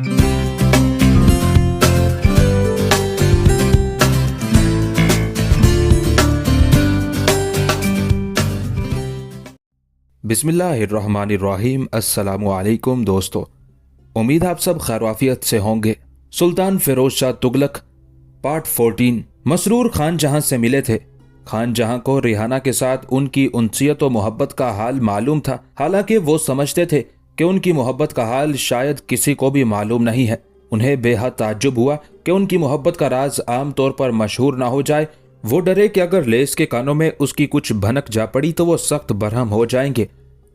बिस्मिल्लाहिर्रहमानिर्रहीम। अस्सलामुअलैकुम दोस्तों, उम्मीद आप सब खैरवाफियत से होंगे। सुल्तान फिरोज शाह तुगलक पार्ट 14। मसरूर खान जहां से मिले थे। खान जहां को रिहाना के साथ उनकी उनसियत और मोहब्बत का हाल मालूम था, हालांकि वो समझते थे कि उनकी मोहब्बत का हाल शायद किसी को भी मालूम नहीं है। उन्हें बेहद ताज्जुब हुआ कि उनकी मोहब्बत का राज आम तौर पर मशहूर ना हो जाए। वो डरे कि अगर लेस के कानों में उसकी कुछ भनक जा पड़ी तो वो सख्त बरहम हो जाएंगे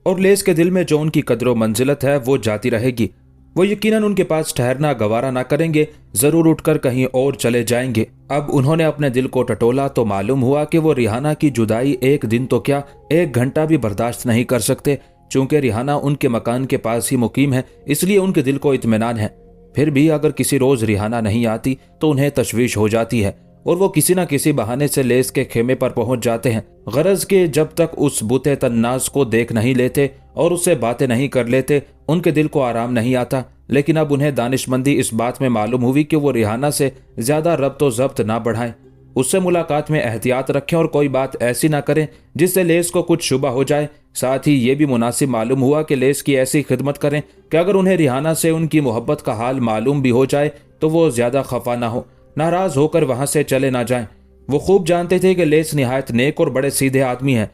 और लेस के दिल में जो उनकी कदर मंजिलत है वो जाती रहेगी। वो यकीनन उनके पास ठहरना गवारा ना करेंगे, जरूर उठकर कहीं और चले जाएंगे। अब उन्होंने अपने दिल को टटोला तो मालूम हुआ कि वो रिहाना की जुदाई एक दिन तो क्या 1 घंटा भी बर्दाश्त नहीं कर सकते। चूंकि रिहाना उनके मकान के पास ही मुकीम है, इसलिए उनके दिल को इत्मीनान है। फिर भी अगर किसी रोज रिहाना नहीं आती तो उन्हें तशवीश हो जाती है और वो किसी न किसी बहाने से लेस के खेमे पर पहुंच जाते हैं। गरज के जब तक उस बुते तन्नास को देख नहीं लेते और उससे बातें नहीं कर लेते, उनके दिल को आराम नहीं आता। लेकिन अब उन्हें दानिशमंदी इस बात में मालूम हुई कि वो रिहाना से ज्यादा रब्त व जब्त ना बढ़ाएं, उससे मुलाकात में एहतियात रखें और कोई बात ऐसी ना करें जिससे लेस को कुछ शुबा हो जाए। साथ ही ये भी मुनासिब मालूम हुआ कि लेस की ऐसी खिदमत करें कि अगर उन्हें रिहाना से उनकी मोहब्बत का हाल मालूम भी हो जाए तो वो ज्यादा खफा ना हो, नाराज होकर वहां से चले ना जाएं। वो खूब जानते थे कि लेस निहायत नेक और बड़े सीधे आदमी हैं।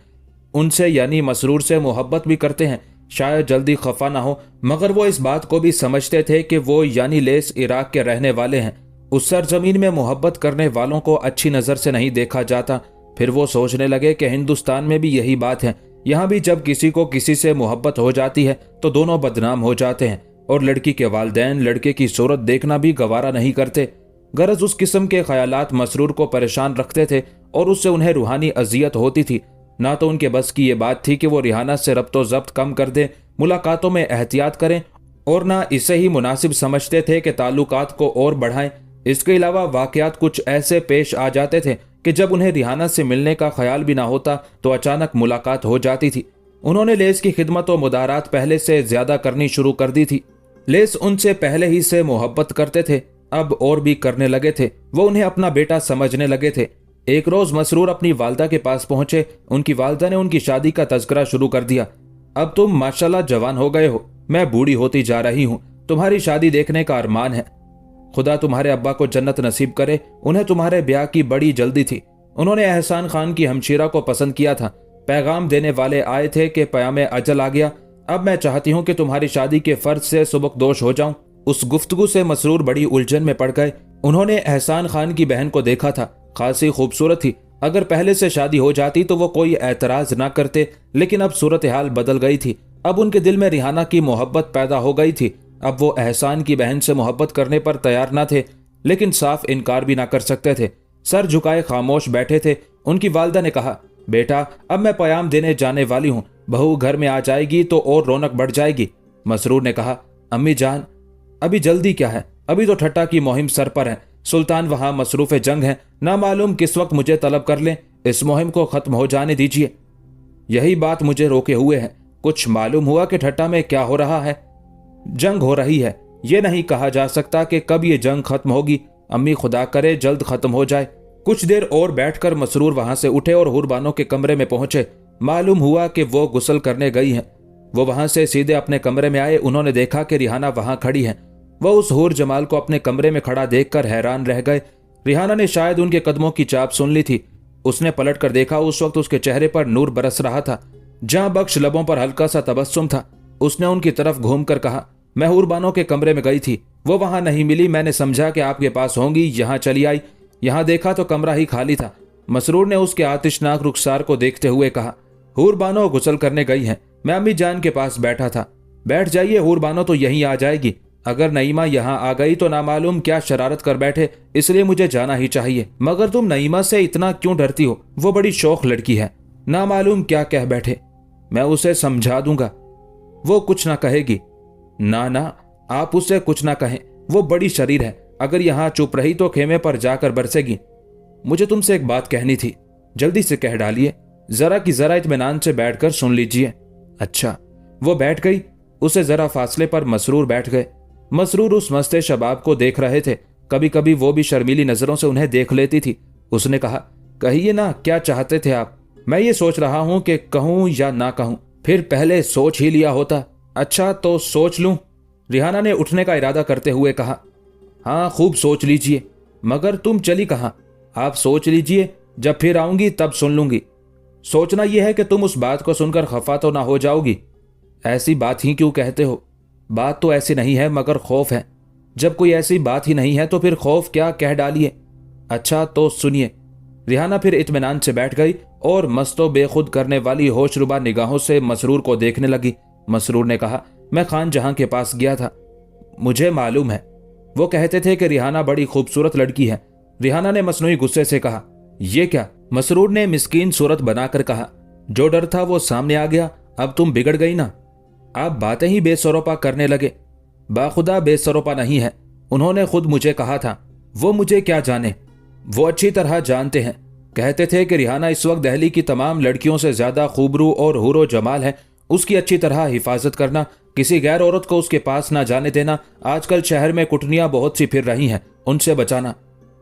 उनसे यानी मसरूर से मोहब्बत भी करते हैं, शायद जल्दी खफा ना हो। मगर वो इस बात को भी समझते थे कि वो यानी लेस इराक के रहने वाले हैं। उस सरजमीन में मोहब्बत करने वालों को अच्छी नज़र से नहीं देखा जाता। फिर वो सोचने लगे कि हिंदुस्तान में भी यही बात है। यहाँ भी जब किसी को किसी से मोहब्बत हो जाती है तो दोनों बदनाम हो जाते हैं और लड़की के वालिदैन लड़के की सूरत देखना भी गवारा नहीं करते। गरज उस किस्म के ख्यालात मसरूर को परेशान रखते थे और उससे उन्हें रूहानी अजियत होती थी। ना तो उनके बस की ये बात थी कि वो रिहाना से रब्तो जब्त कम कर दें, मुलाकातों में एहतियात करें, और ना इसे ही मुनासिब समझते थे कि ताल्लुकात को और बढ़ाएं। इसके अलावा वाकयात कुछ ऐसे पेश आ जाते थे कि जब उन्हें रिहाना से मिलने का ख्याल भी ना होता तो अचानक मुलाकात हो जाती थी। उन्होंने लेस की खिदमत और मुदारात पहले से ज्यादा करनी शुरू कर दी थी। लेस उनसे पहले ही से मोहब्बत करते थे, अब और भी करने लगे थे। वो उन्हें अपना बेटा समझने लगे थे। एक रोज मसरूर अपनी वालदा के पास पहुंचे। उनकी वालदा ने उनकी शादी का तज़किरा शुरू कर दिया। अब तुम माशाल्लाह जवान हो गए हो, मैं बूढ़ी होती जा रही हूँ, तुम्हारी शादी देखने का अरमान है। खुदा तुम्हारे अब्बा को जन्नत नसीब करे, उन्हें तुम्हारे ब्याह की बड़ी जल्दी थी। उन्होंने एहसान खान की हमशीरा को पसंद किया था। पैगाम देने वाले आए थे कि पयामे अजल आ गया। अब मैं चाहती हूँ कि तुम्हारी शादी के फर्ज से सुबकदोश हो जाऊं। उस गुफ्तगू से मसरूर बड़ी उलझन में पड़ गए। उन्होंने एहसान खान की बहन को देखा था, खासी खूबसूरत थी। अगर पहले से शादी हो जाती तो वो कोई एतराज ना करते, लेकिन अब सूरत हाल बदल गई थी। अब उनके दिल में रिहाना की मोहब्बत पैदा हो गई थी। अब वो एहसान की बहन से मोहब्बत करने पर तैयार ना थे, लेकिन साफ इनकार भी ना कर सकते थे। सर झुकाए खामोश बैठे थे। उनकी वालदा ने कहा, बेटा अब मैं पयाम देने जाने वाली हूँ, बहू घर में आ जाएगी तो और रौनक बढ़ जाएगी। मसरूर ने कहा, अम्मी जान अभी जल्दी क्या है, अभी तो ठट्टा की मुहिम सर पर है। सुल्तान वहां मसरूफ जंग है, ना मालूम किस वक्त मुझे तलब कर लें। इस मुहिम को खत्म हो जाने दीजिए। यही बात मुझे रोके हुए है। कुछ मालूम हुआ कि ठट्टा में क्या हो रहा है? जंग हो रही है। ये नहीं कहा जा सकता कि कब ये जंग खत्म होगी। अम्मी खुदा करे जल्द खत्म हो जाए। कुछ देर और बैठकर मसरूर वहां से उठे और हुरबानो के कमरे में पहुंचे। मालूम हुआ कि वो गुस्ल करने गई हैं। वो वहां से सीधे अपने कमरे में आए। उन्होंने देखा कि रिहाना वहां खड़ी है। वह उस हूर जमाल को अपने कमरे में खड़ा देखकर हैरान रह गए। रिहाना ने शायद उनके कदमों की चाप सुन ली थी। उसने पलट कर देखा। उस वक्त उसके चेहरे पर नूर बरस रहा था, जहां बख्श लबों पर हल्का सा तबस्सुम था। उसने उनकी तरफ घूमकर कहा, मैं हूरबानो के कमरे में गई थी, वो वहां नहीं मिली। मैंने समझा कि आपके पास होंगी, यहाँ चली आई। यहाँ देखा तो कमरा ही खाली था। मसरूर ने उसके आतिशनाक रुखसार को देखते हुए कहा, हूरबानो गुस्ल करने गई हैं, मैं अम्मी जान के पास बैठा था। बैठ जाइए, हूरबानो तो यहीं आ जाएगी। अगर नईमा यहाँ आ गई तो ना मालूम क्या शरारत कर बैठे, इसलिए मुझे जाना ही चाहिए। मगर तुम नईमा से इतना क्यों डरती हो? वो बड़ी शौक लड़की है, ना मालूम क्या कह बैठे। मैं उसे समझा दूंगा, वो कुछ ना कहेगी। ना ना, आप उससे कुछ ना कहें, वो बड़ी शरीर है। अगर यहाँ चुप रही तो खेमे पर जाकर बरसेगी। मुझे तुमसे एक बात कहनी थी, जल्दी से कह डालिए। जरा की जरा इत्मीनान से बैठकर सुन लीजिए। अच्छा। वो बैठ गई। उसे जरा फासले पर मसरूर बैठ गए। मसरूर उस मस्ते शबाब को देख रहे थे। कभी कभी वो भी शर्मीली नजरों से उन्हें देख लेती थी। उसने कहा, कहिए ना, क्या चाहते थे आप? मैं ये सोच रहा हूं कि कहूं या ना कहूं, फिर पहले सोच ही लिया होता। अच्छा तो सोच लूं? रिहाना ने उठने का इरादा करते हुए कहा। हाँ, खूब सोच लीजिए, मगर तुम चली कहाँ? आप सोच लीजिए, जब फिर आऊंगी तब सुन लूंगी। सोचना यह है कि तुम उस बात को सुनकर खफा तो ना हो जाओगी। ऐसी बात ही क्यों कहते हो? बात तो ऐसी नहीं है, मगर खौफ है। जब कोई ऐसी बात ही नहीं है तो फिर खौफ क्या कह डालिए। अच्छा तो सुनिए। रिहाना फिर इत्मीनान से बैठ गई और मस्तो बेखुद करने वाली होशरुबा निगाहों से मसरूर को देखने लगी। मसरूर ने कहा, मैं खान जहां के पास गया था। मुझे मालूम है। वो कहते थे कि रिहाना बड़ी खूबसूरत लड़की है। रिहाना ने मसनूई गुस्से से कहा, यह क्या? मसरूर ने मिस्कीन सूरत बनाकर कहा, जो डर था वो सामने आ गया। अब तुम बिगड़ गई ना। आप बातें ही बेसरोपा करने लगे। बाखुदा बेसरोपा नहीं है, उन्होंने खुद मुझे कहा था। वो मुझे क्या जाने, वो अच्छी तरह जानते हैं। कहते थे कि रिहाना इस वक्त दिल्ली की तमाम लड़कियों से ज्यादा खूबरू और हुरो जमाल है। उसकी अच्छी तरह हिफाजत करना, किसी गैर औरत को उसके पास ना जाने देना। आजकल शहर में कुटनियां बहुत सी फिर रही हैं, उनसे बचाना।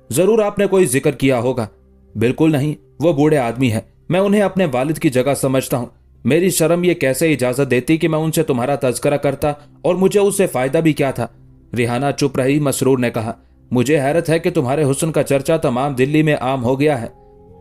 जरूर आपने कोई जिक्र किया होगा। बिल्कुल नहीं, वो बूढ़े आदमी है। मैं उन्हें अपने वालिद की जगह समझता हूं। मेरी शर्म ये कैसे इजाजत देती कि मैं उनसे तुम्हारा तज़किरा करता, और मुझे उससे फायदा भी क्या था? रिहाना चुप रही। मसरूर ने कहा, मुझे हैरत है कि तुम्हारे हुस्न का चर्चा तमाम दिल्ली में आम हो गया है।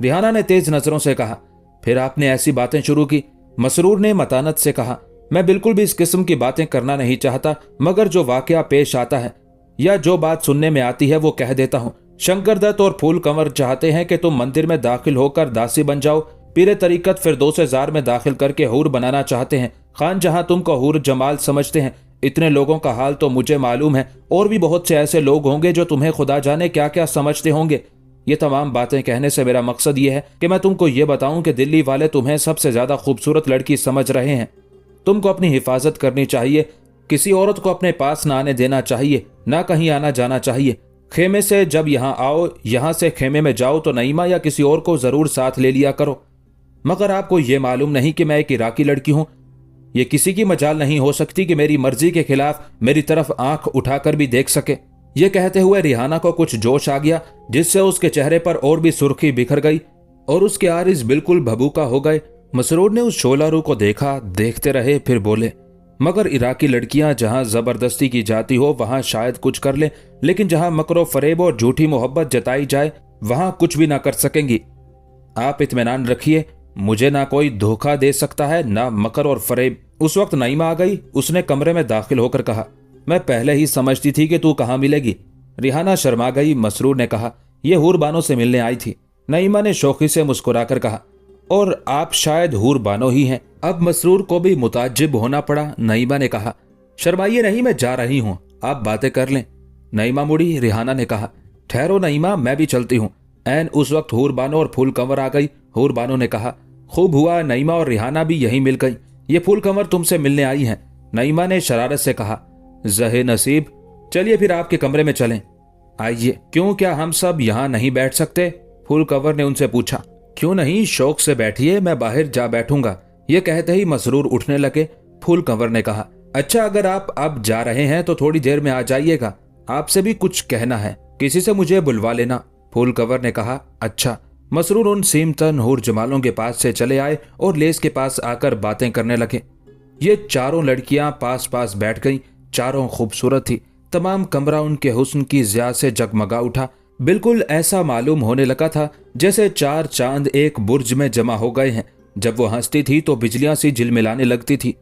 रिहाना ने तेज नजरों से कहा, फिर आपने ऐसी बातें शुरू की? मसरूर ने मतानत से कहा, मैं बिल्कुल भी इस किस्म की बातें करना नहीं चाहता, मगर जो वाकया पेश आता है या जो बात सुनने में आती है वो कह देता हूं। शंकर दत्त और फूल कंवर चाहते हैं कि तुम मंदिर में दाखिल होकर दासी बन जाओ। पीरे तरीकत फिरदौसे जार में दाखिल करके हूर बनाना चाहते हैं। खान जहां तुमको हूर जमाल समझते हैं। इतने लोगों का हाल तो मुझे मालूम है, और भी बहुत से ऐसे लोग होंगे जो तुम्हें खुदा जाने क्या क्या समझते होंगे। ये तमाम बातें कहने से मेरा मकसद ये है कि मैं तुमको ये बताऊं कि दिल्ली वाले तुम्हें सबसे ज्यादा खूबसूरत लड़की समझ रहे हैं। तुमको अपनी हिफाजत करनी चाहिए। किसी औरत को अपने पास ना आने देना चाहिए, ना कहीं आना जाना चाहिए। खेमे से जब यहाँ आओ, यहाँ से खेमे में जाओ तो नईमा या किसी और को जरूर साथ ले लिया करो। मगर आपको ये मालूम नहीं कि मैं एक इराकी लड़की हूं। ये किसी की मजाल नहीं हो सकती कि मेरी मर्जी के खिलाफ मेरी तरफ आंख उठाकर भी देख सके। ये कहते हुए रिहाना को कुछ जोश आ गया, जिससे उसके चेहरे पर और भी सुर्खी बिखर गई और उसके आरिज़ बिल्कुल भभूका हो गए। मसरूर ने उस शोलारू को देखा, देखते रहे, फिर बोले, मगर इराकी लड़कियां जहां जबरदस्ती की जाती हो वहां शायद कुछ कर ले, लेकिन जहां मकरो फरेब और झूठी मोहब्बत जताई जाए वहां कुछ भी ना कर सकेंगी। आप इत्मीनान रखिए, मुझे ना कोई धोखा दे सकता है, ना मकर और फरेब। उस वक्त नईमा आ गई। उसने कमरे में दाखिल होकर कहा, मैं पहले ही समझती थी कि तू कहाँ मिलेगी। रिहाना शर्मा गई। मसरूर ने कहा, यह हूर बानो से मिलने आई थी। नईमा ने शौकी से मुस्कुराकर कहा, और आप शायद हूर बानो ही हैं। अब मसरूर को भी मुताज्जिब होना पड़ा। नईमा ने कहा, शर्माइए नहीं, मैं जा रही हूं, आप बातें कर लें। नईमा मुड़ी। रिहाना ने कहा, ठहरो नईमा, मैं भी चलती हूं। ऐन उस वक्त हूर बानो और फूल कंवर आ गई। हूर बानो ने कहा, खूब हुआ, नईमा और रिहाना भी यहीं मिल गई। ये फूल कंवर तुमसे मिलने आई हैं। नईमा ने शरारत से कहा, जहे नसीब, चलिए फिर आपके कमरे में चलें। आइए। क्यों, क्या हम सब यहाँ नहीं बैठ सकते? फूल कंवर ने उनसे पूछा। क्यों नहीं, शौक से बैठिए, मैं बाहर जा बैठूंगा। ये कहते ही मसरूर उठने लगे। फूल कंवर ने कहा, अच्छा अगर आप अब जा रहे हैं तो थोड़ी देर में आ जाइएगा, आपसे भी कुछ कहना है, किसी से मुझे बुलवा लेना। फूल कंवर ने कहा, अच्छा। मसरूर उन सीमतन हूर जमालों के पास से चले आए और लेस के पास आकर बातें करने लगे। ये चारों लड़कियां पास पास बैठ गईं। चारों खूबसूरत थी। तमाम कमरा उनके हुस्न की ज़िया से जगमगा उठा। बिल्कुल ऐसा मालूम होने लगा था जैसे चार चांद एक बुर्ज में जमा हो गए हैं। जब वो हंसती थी तो बिजलियां सी झिलमिलाने लगती थी।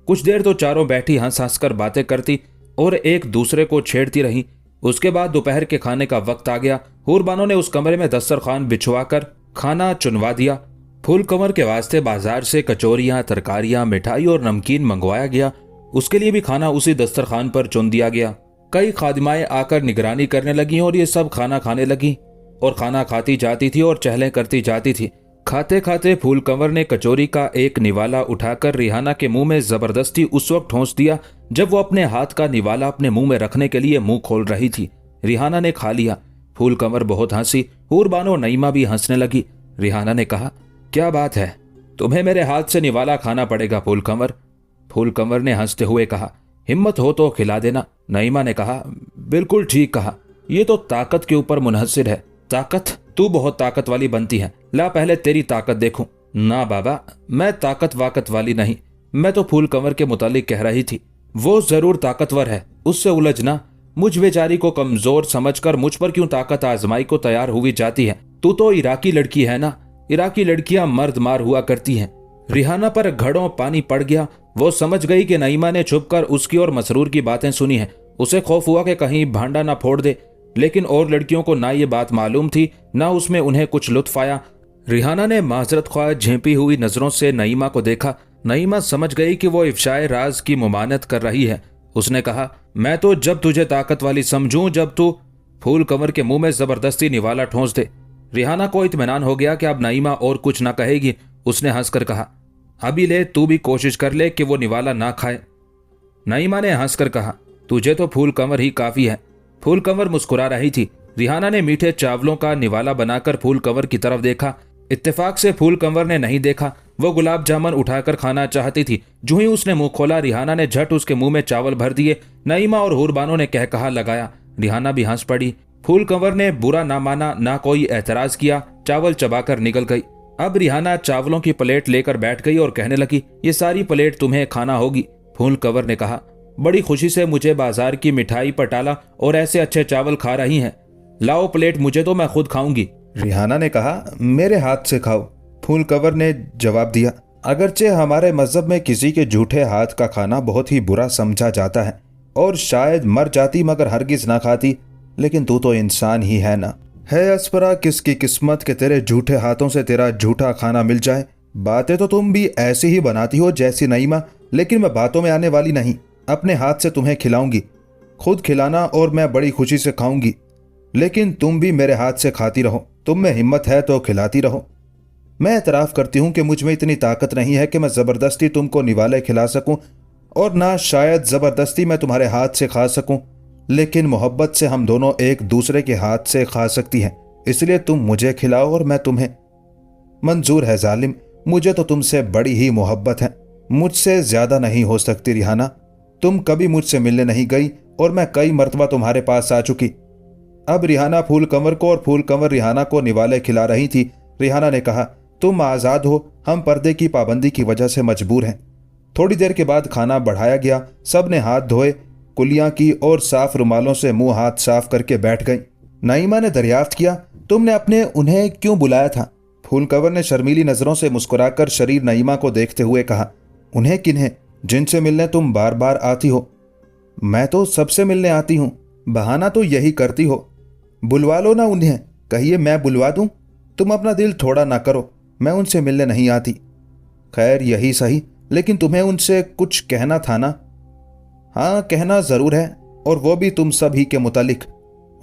कुछ देर तो चारों बैठी हंस हंस कर बातें करती और एक दूसरे को छेड़ती रही। उसके बाद दोपहर के खाने का वक्त आ गया। हूर बानो ने उस कमरे में दस्तरखान बिछवाकर खाना चुनवा दिया। फूल कंवर के वास्ते बाजार से कचौरियां, तरकारियां, मिठाई और नमकीन मंगवाया गया। उसके लिए भी खाना उसी दस्तरखान पर चुन दिया गया। कई खादिमाएं आकर निगरानी करने लगी और ये सब खाना खाने लगी और खाना खाती जाती थी और चहलें करती जाती थी। खाते खाते फूल कंवर ने कचौरी का एक निवाला उठाकर रिहाना के मुंह में जबरदस्ती उस वक्त ठोंस दिया जब वो अपने हाथ का निवाला अपने मुंह में रखने के लिए मुंह खोल रही थी। रिहाना ने खा लिया। फूल कंवर बहुत हंसी। हूर बानो नईमा भी हंसने लगी। रिहाना ने कहा, क्या बात है, तुम्हें मेरे हाथ से निवाला खाना पड़ेगा फूल कंवर। फूल कंवर ने हंसते हुए कहा, हिम्मत हो तो खिला देना। नईमा ने कहा, बिल्कुल ठीक कहा, ये तो ताकत के ऊपर मुनहसिर है। ताकत? तू बहुत ताकत वाली बनती है, ला पहले तेरी ताकत देखूं। ना बाबा, मैं ताकत वाकत वाली नहीं, मैं तो फूल कंवर के मुतालिक कह रही थी। वो जरूर ताकतवर है, उससे उलझना। मुझ बेचारी को कमजोर समझकर मुझ पर क्यों ताकत आजमाई को तैयार हुई जाती है। तू तो इराकी लड़की है ना, इराकी लड़कियां मर्द मार हुआ करती हैं। रिहाना पर घड़ों पानी पड़ गया। वो समझ गई कि नईमा ने छुपकर उसकी और मसरूर की बातें सुनी हैं। उसे खौफ हुआ कि कहीं भांडा ना फोड़ दे, लेकिन और लड़कियों को ना ये बात मालूम थी, ना उसमें उन्हें कुछ लुत्फ आया। रिहाना ने माजरत ख्वाह झेंपी हुई नजरों से नईमा को देखा। नईमा समझ गई कि वो इफ्शाए राज की मुमानत कर रही है। उसने कहा, मैं तो जब तुझे ताकत वाली समझूं जब तू फूल कंवर के मुंह में जबरदस्ती निवाला ठोंस दे। रिहाना को इत्मीनान हो गया कि अब नईमा और कुछ ना कहेगी। उसने हंसकर कहा, अभी ले, तू भी कोशिश कर ले कि वो निवाला ना खाए। नईमा ने हंसकर कहा, तुझे तो फूल कंवर ही काफी है। फूल कंवर मुस्कुरा रही थी। रिहाना ने मीठे चावलों का निवाला बनाकर फूल कंवर की तरफ देखा। इत्तेफाक से फूल कंवर ने नहीं देखा। वो गुलाब जामुन उठाकर खाना चाहती थी। जो ही उसने मुंह खोला, रिहाना ने झट उसके मुंह में चावल भर दिए। नईमा और हुरबानो ने कह कहा लगाया। रिहाना भी हंस पड़ी। फूल कंवर ने बुरा ना माना, ना कोई एतराज किया, चावल चबाकर निकल गई। अब रिहाना चावलों की प्लेट लेकर बैठ गई और कहने लगी, ये सारी प्लेट तुम्हें खाना होगी। फूल कंवर ने कहा, बड़ी खुशी से मुझे बाजार की मिठाई पटाला और ऐसे अच्छे चावल खा रही हैं। लाओ प्लेट मुझे तो, मैं खुद खाऊंगी। रिहाना ने कहा, मेरे हाथ से खाओ। फूल कंवर ने जवाब दिया, अगरचे हमारे मजहब में किसी के झूठे हाथ का खाना बहुत ही बुरा समझा जाता है और शायद मर जाती मगर हरगिज ना खाती, लेकिन तू तो इंसान ही है ना। है अस्परा किसकी किस्मत के तेरे झूठे हाथों से तेरा झूठा खाना मिल जाए। बातें तो तुम भी ऐसी ही बनाती हो जैसी नईमा, लेकिन मैं बातों में आने वाली नहीं। अपने हाथ से तुम्हें खिलाऊंगी, खुद खिलाना और मैं बड़ी खुशी से खाऊंगी, लेकिन तुम भी मेरे हाथ से खाती रहो। तुम में हिम्मत है तो खिलाती रहो। मैं एतराफ़ करती हूं कि मुझ में इतनी ताकत नहीं है कि मैं ज़बरदस्ती तुमको निवाले खिला सकूं, और ना शायद ज़बरदस्ती मैं तुम्हारे हाथ से खा सकूं, लेकिन मोहब्बत से हम दोनों एक दूसरे के हाथ से खा सकती हैं। इसलिए तुम मुझे खिलाओ और मैं तुम्हें। मंजूर है जालिम, मुझे तो तुमसे बड़ी ही मोहब्बत है, मुझसे ज़्यादा नहीं हो सकती। रिहाना, तुम कभी मुझसे मिलने नहीं गई और मैं कई मरतबा तुम्हारे पास आ चुकी। अब रिहाना फूल कंवर को और फूल कंवर रिहाना को निवाले खिला रही थी। रिहाना ने कहा, तुम आज़ाद हो, हम पर्दे की पाबंदी की वजह से मजबूर हैं। थोड़ी देर के बाद खाना बढ़ाया गया। सब ने हाथ धोए, कुलियां की और साफ रुमालों से मुंह हाथ साफ करके बैठ गई। नईमा ने दरियाफ्त किया, तुमने अपने उन्हें क्यों बुलाया था? फूल कंवर ने शर्मीली नजरों से मुस्कुराकर शरीर नईमा को देखते हुए कहा, उन्हें किन्हें? जिनसे मिलने तुम बार बार आती हो। मैं तो सबसे मिलने आती हूं, बहाना तो यही करती हो। बुलवा लो ना उन्हें, कहिए मैं बुलवा दूं। तुम अपना दिल थोड़ा ना करो, मैं उनसे मिलने नहीं आती। खैर यही सही, लेकिन तुम्हें उनसे कुछ कहना था ना? हाँ, कहना जरूर है, और वो भी तुम सभी के मुतालिक।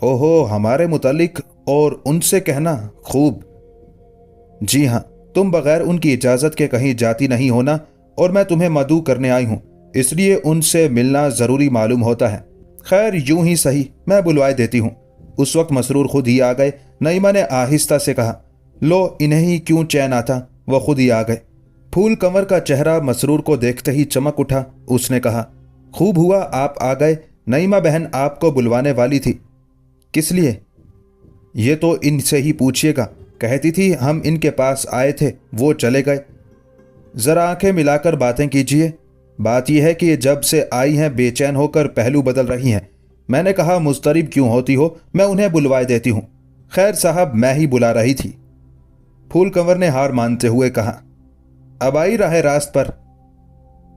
ओहो, हमारे मुतालिक और उनसे कहना? खूब। जी हाँ, तुम बगैर उनकी इजाजत के कहीं जाती नहीं हो ना, और मैं तुम्हें मदऊ करने आई हूं, इसलिए उनसे मिलना जरूरी मालूम होता है। खैर यूं ही सही, मैं बुलवाए देती हूं। उस वक्त मसरूर खुद ही आ गए। नईमा ने आहिस्ता से कहा, लो, इन्हें ही क्यों चैन आता, वह खुद ही आ गए। फूल कंवर का चेहरा मसरूर को देखते ही चमक उठा। उसने कहा, खूब हुआ आप आ गए। नईमा बहन आपको बुलवाने वाली थी। किस लिए? ये तो इनसे ही पूछिएगा। कहती थी हम इनके पास आए थे, वो चले गए। जरा आंखें मिलाकर बातें कीजिए। बात यह है कि जब से आई हैं बेचैन होकर पहलू बदल रही हैं। मैंने कहा मुस्तरिब क्यों होती हो, मैं उन्हें बुलवाए देती हूं। खैर साहब, मैं ही बुला रही थी। फूल कंवर ने हार मानते हुए कहा, अब आई राह रास्त पर।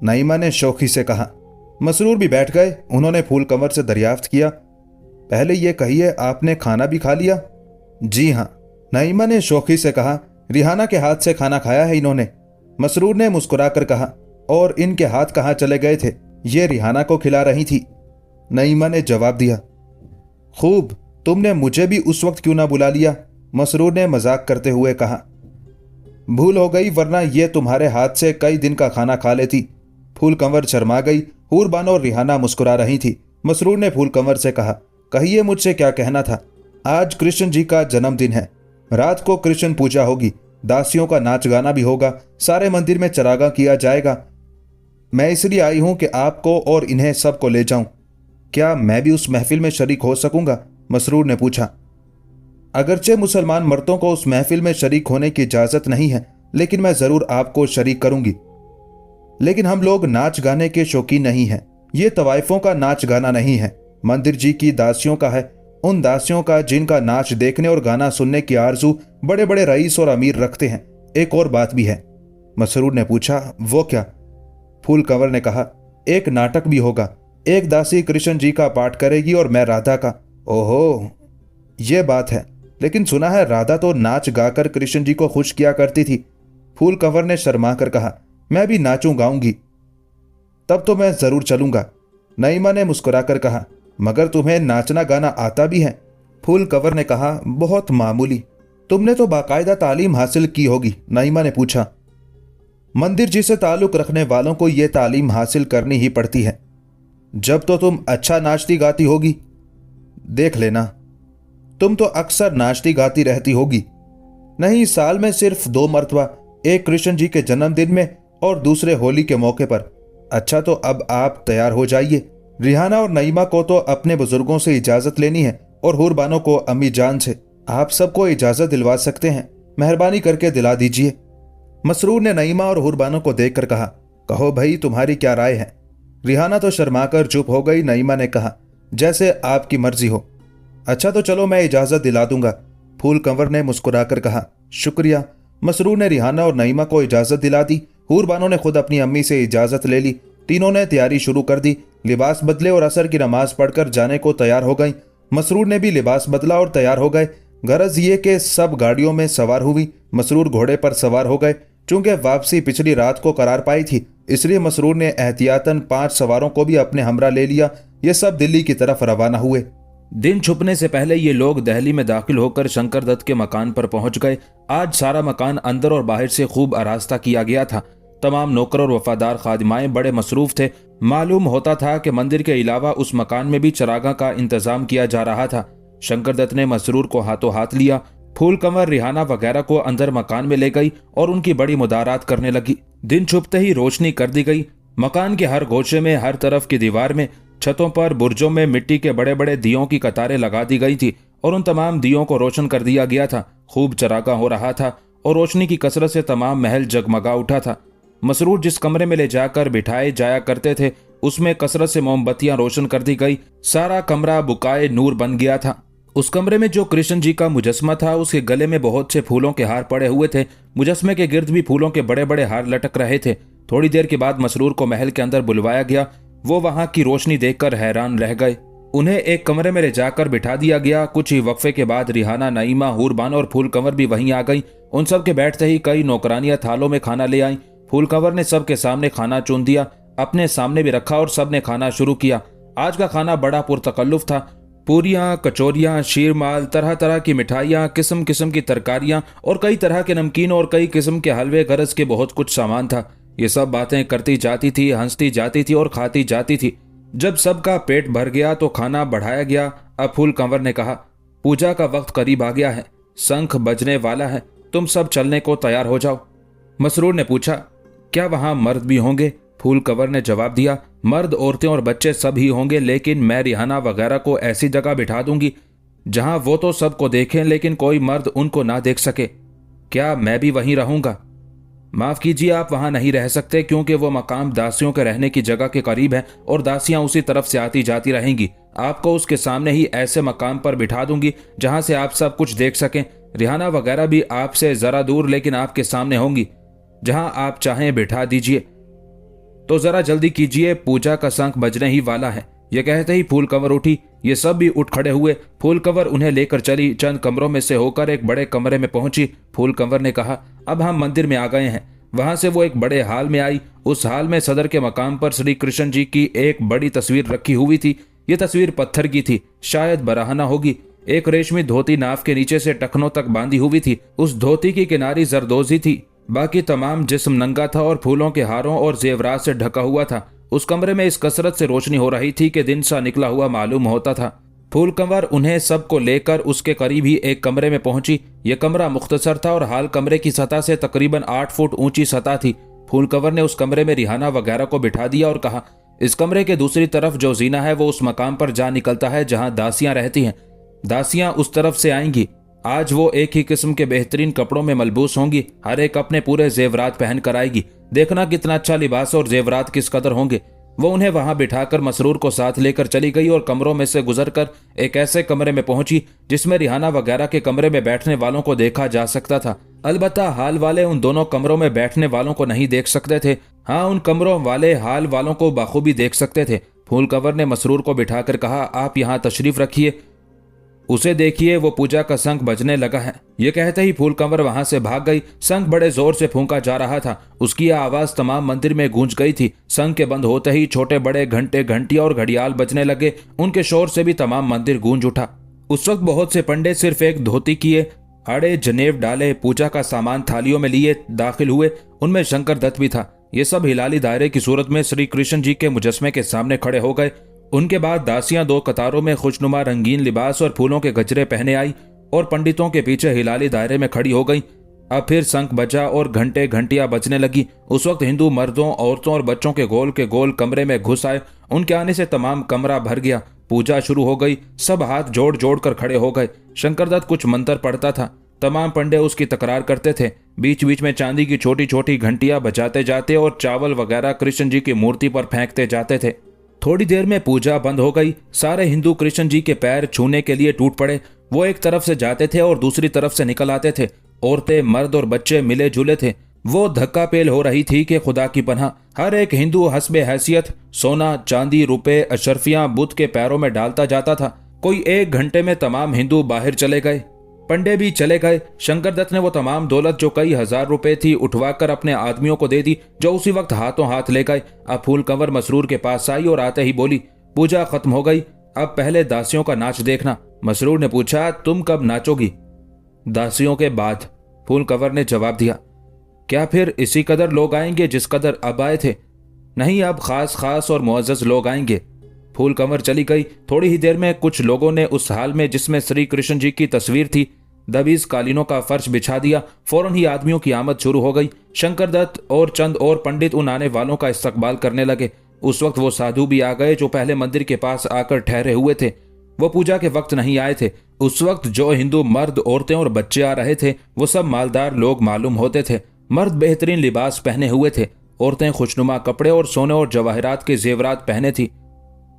नईमा ने शौखी से कहा। मसरूर भी बैठ गए। उन्होंने फूल कंवर से दरियाफ्त किया, पहले ये कहिए आपने खाना भी खा लिया? जी हाँ, नईमा ने शौखी से कहा। रिहाना के हाथ से खाना खाया है इन्होंने। मसरूर ने मुस्कुराकर कहा, और इनके हाथ कहाँ चले गए थे? ये रिहाना को खिला रही थी। नईमा ने जवाब दिया। खूब, तुमने मुझे भी उस वक्त क्यों ना बुला लिया? मसरूर ने मजाक करते हुए कहा। भूल हो गई, वरना ये तुम्हारे हाथ से कई दिन का खाना खा लेती। फूल कंवर शर्मा गई। हूरबानो और रिहाना मुस्कुरा रही थी। मसरूर ने फूल कंवर से कहा, कहिए मुझसे क्या कहना था? आज कृष्ण जी का जन्मदिन है। रात को कृष्ण पूजा होगी, दासियों का नाच गाना भी होगा, सारे मंदिर में चरागा किया जाएगा। मैं इसलिए आई हूं कि आपको और इन्हें सबको ले जाऊं। क्या मैं भी उस महफिल में शरीक हो सकूंगा? मसरूर ने पूछा। अगरचे मुसलमान मर्दों को उस महफिल में शरीक होने की इजाजत नहीं है, लेकिन मैं जरूर आपको शरीक करूंगी। लेकिन हम लोग नाच गाने के शौकीन नहीं हैं। ये तवाइफों का नाच गाना नहीं है, मंदिर जी की दासियों का है, उन दासियों का जिनका नाच देखने और गाना सुनने की आरजू बड़े बड़े रईस और अमीर रखते हैं। एक और बात भी है। मसरूर ने पूछा, वो क्या? फूल कंवर ने कहा, एक नाटक भी होगा। एक दासी कृष्ण जी का पाठ करेगी और मैं राधा का। ओहो, ये बात है। लेकिन सुना है राधा तो नाच गाकर कृष्ण जी को खुश किया करती थी। फूल कंवर ने शर्मा कर कहा, मैं भी नाचूं गाऊंगी। तब तो मैं जरूर चलूंगा। नईमा ने मुस्कुराकर कहा, मगर तुम्हें नाचना गाना आता भी है? फूल कंवर ने कहा, बहुत मामूली। तुमने तो बाकायदा तालीम हासिल की होगी। नईमा ने पूछा। मंदिर जी से ताल्लुक रखने वालों को यह तालीम हासिल करनी ही पड़ती है। जब तो तुम अच्छा नाचती गाती होगी। देख लेना, तुम तो अक्सर नाचती गाती रहती होगी। नहीं, साल में सिर्फ 2 मरतबा, एक कृष्ण जी के जन्मदिन में और दूसरे होली के मौके पर। अच्छा, तो अब आप तैयार हो जाइए। रिहाना और नईमा को तो अपने बुजुर्गों से इजाजत लेनी है और हुरबानो को अम्मी जान से। आप सबको इजाजत दिलवा सकते हैं, मेहरबानी करके दिला दीजिए। मसरूर ने नईमा और हुरबानो को देखकर कहा, कहो भाई, तुम्हारी क्या राय है? रिहाना तो शर्माकर चुप हो गई। नईमा ने कहा, जैसे आपकी मर्जी हो। अच्छा, तो चलो मैं इजाजत दिला दूंगा। फूल कंवर ने मुस्कुराकर कहा, शुक्रिया। मसरूर ने रिहाना और नईमा को इजाजत दिला दी। हुरबानो ने खुद अपनी अम्मी से इजाजत ले ली। तीनों ने तैयारी शुरू कर दी। लिबास बदले और असर की नमाज पढ़कर जाने को तैयार हो गई। मसरूर ने भी लिबास बदला और तैयार हो गए। गरज ये कि सब गाड़ियों में सवार हुई। मसरूर घोड़े पर सवार हो गए। चूंकि वापसी पिछली रात को करार पाई थी, इसलिए मसरूर ने एहतियातन 5 सवारों को भी अपने हमरा ले लिया। ये सब दिल्ली की तरफ रवाना हुए। दिन छुपने से पहले ये लोग दहली में दाखिल होकर शंकर दत्त के मकान पर पहुंच गए। आज सारा मकान अंदर और बाहर से खूब आरास्ता किया गया था। तमाम नौकर और वफादार खादिमाएं बड़े मसरूफ थे। मालूम होता था कि मंदिर के अलावा उस मकान में भी चरागा का इंतजाम किया जा रहा था। शंकर दत्त ने मसरूर को हाथों हाथ लिया। फूल कंवर, रिहाना वगैरह को अंदर मकान में ले गई और उनकी बड़ी मुदारात करने लगी। दिन छुपते ही रोशनी कर दी गई। मकान के हर गोशे में, हर तरफ की दीवार में, छतों पर, बुर्जों में मिट्टी के बड़े बड़े दियों की कतारें लगा दी गई थी और उन तमाम दियों को रोशन कर दिया गया था। खूब चरागा हो रहा था और रोशनी की कसरत से तमाम महल जगमगा उठा था। मसरूर जिस कमरे में ले जाकर बिठाए जाया करते थे, उसमें कसरत से मोमबत्तियां रोशन कर दी गई। सारा कमरा बुकाए नूर बन गया था। उस कमरे में जो कृष्ण जी का मुजस्मा था, उसके गले में बहुत से फूलों के हार पड़े हुए थे। मुजस्मे के गिर्द भी फूलों के बड़े बड़े हार लटक रहे थे। थोड़ी देर के बाद मसरूर को महल के अंदर बुलवाया गया। वो वहां की रोशनी देखकर हैरान रह गए। उन्हें एक कमरे में ले जाकर बिठा दिया गया। कुछ ही वक्फे के बाद रिहाना, नईमा, हुरबानो और फूल कंवर भी वहीं आ गई। उन सब के बैठते ही कई नौकरानियां थालों में खाना ले आई। फूल कंवर ने सबके सामने खाना चुन दिया, अपने सामने भी रखा और सबने खाना शुरू किया। आज का खाना बड़ा पुरतकल्लुफ था। पूरियां, कचौरियां, शीरमाल, तरह तरह की मिठाइयां, किस्म किस्म की तरकारियां और कई तरह के नमकीन और कई किस्म के हलवे, गरज के बहुत कुछ सामान था। ये सब बातें करती जाती थी, हंसती जाती थी और खाती जाती थी। जब सबका पेट भर गया तो खाना बढ़ाया गया। अब फूल कंवर ने कहा, पूजा का वक्त करीब आ गया है, शंख बजने वाला है, तुम सब चलने को तैयार हो जाओ। मसरूर ने पूछा, क्या वहां मर्द भी होंगे? फूल कंवर ने जवाब दिया, मर्द, औरतें और बच्चे सब ही होंगे, लेकिन मैं रिहाना वगैरह को ऐसी जगह बिठा दूंगी जहां वो तो सबको देखें लेकिन कोई मर्द उनको ना देख सके। क्या मैं भी वहीं रहूंगा? माफ कीजिए, आप वहां नहीं रह सकते, क्योंकि वो मकाम दासियों के रहने की जगह के करीब है और दासियां उसी तरफ से आती जाती रहेंगी। आपको उसके सामने ही ऐसे मकाम पर बिठा दूंगी जहां से आप सब कुछ देख सकें। रिहाना वगैरह भी आपसे जरा दूर लेकिन आपके सामने होंगी। जहां आप चाहें बिठा दीजिए। तो जरा जल्दी कीजिए, पूजा का शंख बजने ही वाला है। यह कहते ही फूल कंवर उठी। ये सब भी उठ खड़े हुए। फूल कंवर उन्हें लेकर चली। चंद कमरों में से होकर एक बड़े कमरे में पहुंची। फूल कंवर ने कहा, अब हम मंदिर में आ गए हैं। वहां से वो एक बड़े हाल में आई। उस हाल में सदर के मकाम पर श्री कृष्ण जी की एक बड़ी तस्वीर रखी हुई थी। ये तस्वीर पत्थर की थी, शायद बराहना होगी। एक रेशमी धोती नाफ के नीचे से टखनों तक बांधी हुई थी। उस धोती की किनारी जरदोजी थी, बाकी तमाम जिस्म नंगा था और फूलों के हारों और जेवरात से ढका हुआ था। उस कमरे में इस कसरत से रोशनी हो रही थी कि दिन सा निकला हुआ मालूम होता था। फूल कंवर उन्हें सबको लेकर उसके करीब ही एक कमरे में पहुंची। यह कमरा मुख्तसर था और हाल कमरे की सतह से तकरीबन 8 फुट ऊंची सतह थी। फूलकवर ने उस कमरे में रिहाना वगैरह को बिठा दिया और कहा, इस कमरे के दूसरी तरफ जो जीना है वो उस मकाम पर जा निकलता है जहां दासियां रहती हैं। दासियां उस तरफ से आएंगी। आज वो एक ही किस्म के बेहतरीन कपड़ों में मलबूस होंगी। हर एक अपने पूरे जेवरात पहन कर आएगी। देखना कितना अच्छा लिबास और जेवरात किस कदर होंगे। वो उन्हें वहां बिठाकर मसरूर को साथ लेकर चली गई और कमरों में से गुजरकर एक ऐसे कमरे में पहुंची जिसमें रिहाना वगैरह के कमरे में बैठने वालों को देखा जा सकता था। अलबत्ता हाल वाले उन दोनों कमरों में बैठने वालों को नहीं देख सकते थे। हाँ, उन कमरों वाले हाल वालों को बाखूबी देख सकते थे। फूलकवर ने मसरूर को बिठाकर कहा, आप यहाँ तशरीफ रखिए, उसे देखिए, वो पूजा का शंख बजने लगा है। ये कहते ही फूलकंवर वहां से भाग गई। शंख बड़े जोर से फूंका जा रहा था। उसकी यह आवाज तमाम मंदिर में गूंज गई थी। शंख के बंद होते ही छोटे बड़े घंटे, घंटियां और घड़ियाल बजने लगे। उनके शोर से भी तमाम मंदिर गूंज उठा। उस वक्त बहुत से पंडित सिर्फ एक धोती किए, आड़े जनेब डाले, पूजा का सामान थालियों में लिए दाखिल हुए। उनमें शंकर दत्त भी था। ये सब हिलाली दायरे की सूरत में श्री कृष्ण जी के मुजस्मे के सामने खड़े हो गए। उनके बाद दासियां दो कतारों में खुशनुमा रंगीन लिबास और फूलों के गजरे पहने आई और पंडितों के पीछे हिलाली दायरे में खड़ी हो गई। अब फिर शंख बजा और घंटे घंटियां बजने लगी। उस वक्त हिंदू मर्दों, औरतों और बच्चों के गोल कमरे में घुस आए। उनके आने से तमाम कमरा भर गया। पूजा शुरू हो गई। सब हाथ जोड़ जोड़ कर खड़े हो गए। शंकरदत्त कुछ मंत्र पढ़ता था। तमाम पंडे उसकी तकरार करते थे। बीच बीच में चांदी की छोटी छोटी घंटियां बजाते जाते और चावल वगैरह कृष्ण जी की मूर्ति पर फेंकते जाते थे। थोड़ी देर में पूजा बंद हो गई। सारे हिंदू कृष्ण जी के पैर छूने के लिए टूट पड़े। वो एक तरफ से जाते थे और दूसरी तरफ से निकल आते थे। औरतें, मर्द और बच्चे मिले जुले थे। वो धक्का पेल हो रही थी कि खुदा की पनाह। हर एक हिंदू हस्बे हैसियत सोना, चांदी, रुपए, अशरफियां बुद्ध के पैरों में डालता जाता था। कोई 1 घंटे में तमाम हिंदू बाहर चले गए। पंडे भी चले गए। शंकरदत्त ने वो तमाम दौलत जो कई हजार रुपए थी उठवाकर अपने आदमियों को दे दी, जो उसी वक्त हाथों हाथ ले गए। अब फूलकंवर मसरूर के पास आई और आते ही बोली, पूजा खत्म हो गई, अब पहले दासियों का नाच देखना। मसरूर ने पूछा, तुम कब नाचोगी? दासियों के बाद, फूलकंवर ने जवाब दिया। क्या फिर इसी कदर लोग आएंगे जिस कदर अब आए थे? नहीं, अब खास और मुअज़्ज़ज़ लोग आएंगे। फूलकंवर चली गई। थोड़ी ही देर में कुछ लोगों ने उस हाल में जिसमें श्री कृष्ण जी की तस्वीर थी दबीज कालीनों का फर्श बिछा दिया। फौरन ही आदमियों की आमद शुरू हो गई। शंकरदत्त और चंद और पंडित उन आने वालों का इस्तकबाल करने लगे। उस वक्त वो साधु भी आ गए जो पहले मंदिर के पास आकर ठहरे हुए थे। वो पूजा के वक्त नहीं आए थे। उस वक्त जो हिंदू मर्द, औरतें और बच्चे आ रहे थे वो सब मालदार लोग मालूम होते थे। मर्द बेहतरीन लिबास पहने हुए थे। औरतें खुशनुमा कपड़े और सोने और जवाहरात के जेवरात पहने थी।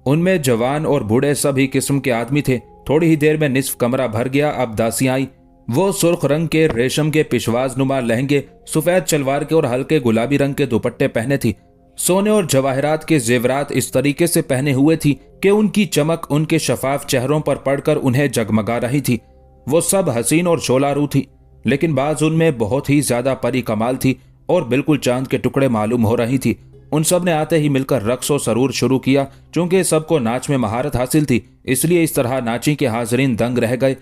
उनमें जवान और बूढ़े सभी किस्म के आदमी थे। थोड़ी ही देर में निस्फ कमरा भर गया। अब दासियां आई। वो सुर्ख रंग के रेशम के पिशवाज नुमा लहंगे, सफेद चलवार के और हल्के गुलाबी रंग के दुपट्टे पहने थी। सोने और जवाहरात के जेवरात इस तरीके से पहने हुए थी कि उनकी चमक उनके शफाफ चेहरों पर पड़कर उन्हें जगमगा रही थी। वो सब हसीन और शोलारू थी, लेकिन बाज उनमें बहुत ही ज्यादा परी कमाल थी और बिल्कुल चांद के टुकड़े मालूम हो रही थी। उन सब ने आते ही मिलकर रक्स और सरूर शुरू किया। चूंकि सबको नाच में महारत हासिल थी, इसलिए इस तरह नाची के हाजरीन दंग रह गए।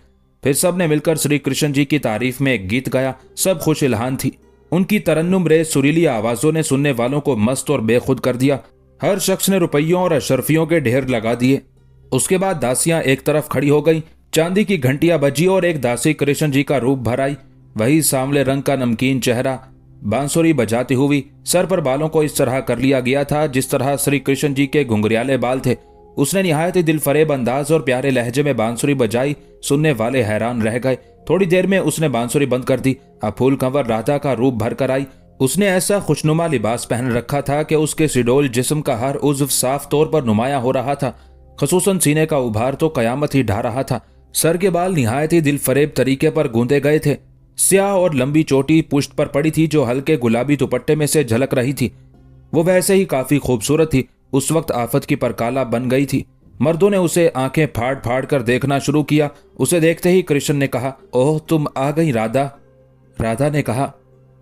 फिर सब ने मिलकर श्री कृष्ण जी की तारीफ में एक गीत गाया। सब खुश इल्हान थी। उनकी तरन्नुम रेज सुरीली आवाजों ने सुनने वालों को मस्त और बेखुद कर दिया। हर शख्स ने रुपयों और अशरफियों के ढेर लगा दिए। उसके बाद दासियां एक तरफ खड़ी हो गई। चांदी की घंटियां बजी और एक दासी कृष्ण जी का रूप भर आई। वही सांवले रंग का नमकीन चेहरा, बांसुरी बजाती हुई। सर पर बालों को इस तरह कर लिया गया था जिस तरह श्री कृष्ण जी के घुंघरियाले बाल थे। उसने निहायत ही दिलफरेब अंदाज और प्यारे लहजे में बांसुरी बजाई। सुनने वाले हैरान रह गए। थोड़ी देर में उसने बांसुरी बंद कर दी। अब फूलकंवर राधा का रूप भर कर आई। उसने ऐसा खुशनुमा लिबास पहन रखा था कि उसके सिडोल जिस्म का हर उज़्व साफ तौर पर नुमाया हो रहा था। खसूसन सीने का उभार तो कयामत ही ढा रहा था। सर के बाल निहायत ही दिलफरेब तरीके पर गूंदे गए थे। स्याह और लंबी चोटी पुश्त पर पड़ी थी जो हल्के गुलाबी दुपट्टे में से झलक रही थी। वो वैसे ही काफी खूबसूरत थी। उस वक्त आफत की परकाला बन गई थी। मर्दों ने उसे आंखें फाड़ फाड़ कर देखना शुरू किया। उसे देखते ही कृष्ण ने कहा, ओह तुम आ गई राधा। राधा ने कहा,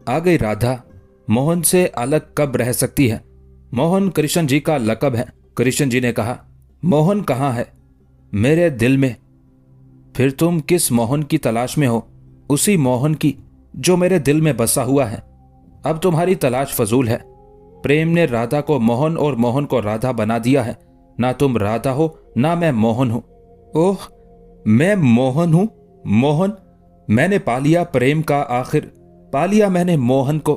आ गई राधा। मोहन से अलग कब रह सकती है? मोहन कृष्ण जी का लकब है। कृष्ण जी ने कहा, मोहन कहाँ है? मेरे दिल में। फिर तुम किस मोहन की तलाश में हो? उसी मोहन की जो मेरे दिल में बसा हुआ है। अब तुम्हारी तलाश फजूल है। प्रेम ने राधा को मोहन और मोहन को राधा बना दिया है। ना तुम राधा हो ना मैं मोहन हूं। ओह, मैं मोहन हूं? मोहन? मैंने पा लिया प्रेम का, आखिर पा लिया मैंने मोहन को।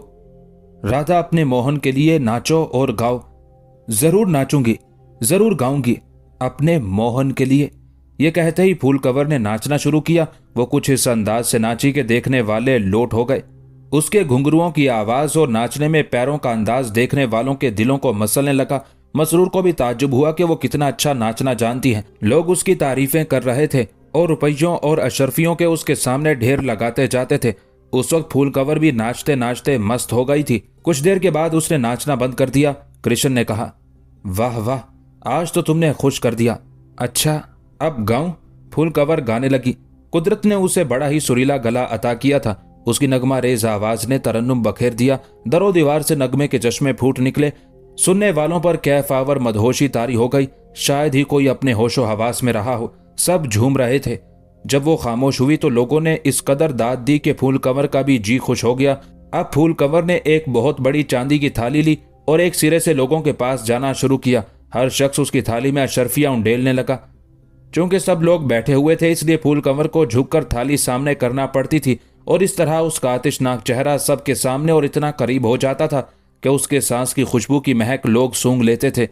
राधा अपने मोहन के लिए नाचो और गाओ। जरूर नाचूंगी, जरूर गाऊंगी, अपने मोहन के लिए। ये कहते ही फूल कंवर ने नाचना शुरू किया। वो कुछ इस अंदाज से नाची कि देखने वाले लोट हो गए। उसके घुंघरुओं की आवाज और नाचने में पैरों का अंदाज देखने वालों के दिलों को मसलने लगा। मसरूर को भी ताज्जुब हुआ कि वो कितना अच्छा नाचना जानती है। लोग उसकी तारीफें कर रहे थे और रुपयों और अशरफियों के उसके सामने ढेर लगाते जाते थे। उस वक्त फूल कंवर भी नाचते नाचते मस्त हो गई थी। कुछ देर के बाद उसने नाचना बंद कर दिया। कृष्ण ने कहा, वाह वाह, आज तो तुमने खुश कर दिया। अच्छा, अब गाऊं? फूल कंवर गाने लगी। कुदरत ने उसे बड़ा ही सुरीला गला अता किया था। उसकी नगमा रेज आवाज ने तरन्नुम बखेर दिया। दरो दीवार से नगमे के चश्मे फूट निकले। सुनने वालों पर कैफ आवर मदहोशी तारी हो गई। शायद ही कोई अपने होशो हवास में रहा हो। सब झूम रहे थे। जब वो खामोश हुई तो लोगों ने इस कदर दाद दी कि फूल कंवर का भी जी खुश हो गया। अब फूल कंवर ने एक बहुत बड़ी चांदी की थाली ली और एक सिरे से लोगों के पास जाना शुरू किया। हर शख्स उसकी थाली में अशरफियां उंडेलने लगा। चूंकि सब लोग बैठे हुए थे, इसलिए फूल कंवर को झुककर थाली सामने करना पड़ती थी और इस तरह उसका आतिशनाक चेहरा सबके सामने और इतना करीब हो जाता था कि उसके सांस की खुशबू की महक लोग सूंघ लेते थे।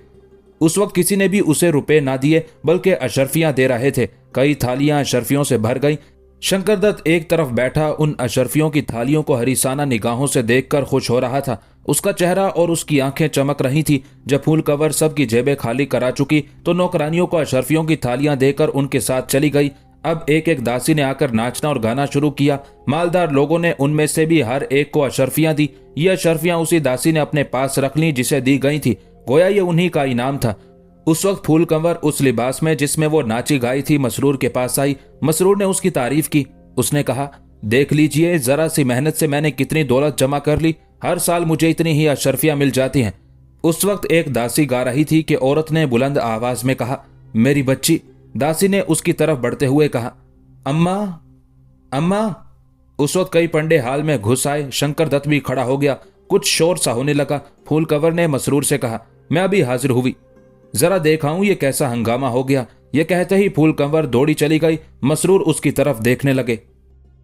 उस वक्त किसी ने भी उसे रुपए ना दिए, बल्कि अशरफियां दे रहे थे। कई थालियां अशरफियों से भर गई। शंकर दत्त एक तरफ बैठा उन अशरफियों की थालियों को हरीसाना निगाहों से देखकर खुश हो रहा था। उसका चेहरा और उसकी आंखें चमक रही थी। जब फूल कंवर सबकी जेबें खाली करा चुकी तो नौकरानियों को अशरफियों की थालियां देकर उनके साथ चली गई। अब एक एक दासी ने आकर नाचना और गाना शुरू किया। मालदार लोगों ने उनमें से भी हर एक को अशरफियां दी। ये अशरफियां उसी दासी ने अपने पास रख ली जिसे दी गई थी। गोया ये उन्हीं का इनाम था। उस वक्त फूल कंवर उस लिबास में जिसमें वो नाची गाई थी मसरूर के पास आई। मसरूर ने उसकी तारीफ की। उसने कहा, देख लीजिए, जरा सी मेहनत से मैंने कितनी दौलत जमा कर ली। हर साल मुझे इतनी ही अशरफियां मिल जाती हैं। उस वक्त एक दासी गा रही थी कि औरत ने बुलंद आवाज में कहा, मेरी बच्ची। दासी ने उसकी तरफ बढ़ते हुए कहा, अम्मा, अम्मा। उस वक्त कई पंडे हाल में घुस आए। शंकर दत्त भी खड़ा हो गया। कुछ शोर सा होने लगा। फूल कंवर ने मसरूर से कहा, मैं अभी हाजिर हुई, जरा देखाऊं ये कैसा हंगामा हो गया। ये कहते ही फूल कंवर दौड़ी चली गई। मसरूर उसकी तरफ देखने लगे।